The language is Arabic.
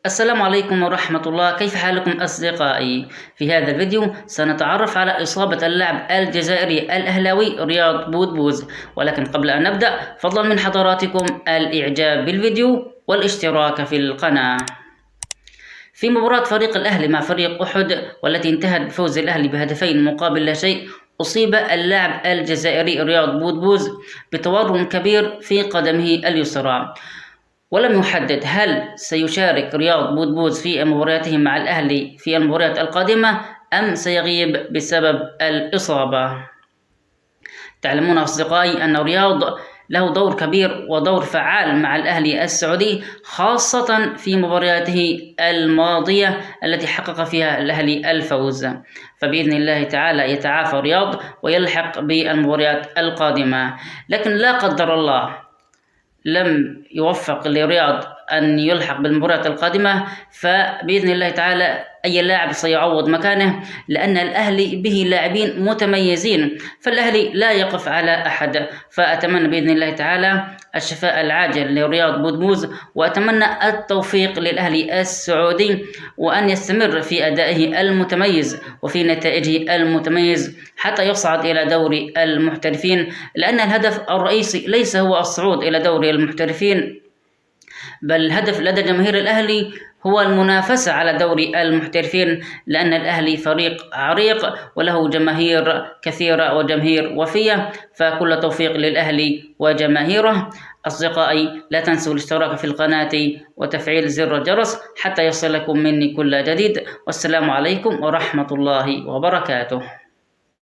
السلام عليكم ورحمة الله، كيف حالكم أصدقائي؟ في هذا الفيديو سنتعرف على إصابة اللاعب الجزائري الأهلاوي رياض بودبوز، ولكن قبل أن نبدأ فضلا من حضراتكم الإعجاب بالفيديو والاشتراك في القناة. في مباراة فريق الأهلي مع فريق أحد والتي انتهت بفوز الأهلي بهدفين مقابل لا شيء، أصيب اللاعب الجزائري رياض بودبوز بتورم كبير في قدمه اليسرى، ولم يحدد هل سيشارك رياض بودبوز في مبارياته مع الأهلي في المباريات القادمة أم سيغيب بسبب الإصابة. تعلمون أصدقائي أن رياض له دور كبير ودور فعال مع الأهلي السعودي، خاصة في مبارياته الماضية التي حقق فيها الأهلي الفوز، فبإذن الله تعالى يتعافى رياض ويلحق بالمباريات القادمة. لكن لا قدر الله لم يوفق لرياض أن يلحق بالمباريات القادمة، فبإذن الله تعالى أي لاعب سيعوض مكانه، لأن الأهلي به لاعبين متميزين، فالأهلي لا يقف على أحد. فأتمنى بإذن الله تعالى الشفاء العاجل لرياض بودبوز، وأتمنى التوفيق للأهلي السعودي، وأن يستمر في أدائه المتميز وفي نتائجه المتميز حتى يصعد إلى دوري المحترفين، لأن الهدف الرئيسي ليس هو الصعود إلى دوري المحترفين، بل الهدف لدى جماهير الأهلي هو المنافسة على دوري المحترفين، لأن الأهلي فريق عريق وله جماهير كثيرة وجماهير وفية، فكل توفيق للأهلي وجماهيره. أصدقائي لا تنسوا الاشتراك في القناة وتفعيل زر الجرس حتى يصلكم مني كل جديد، والسلام عليكم ورحمة الله وبركاته.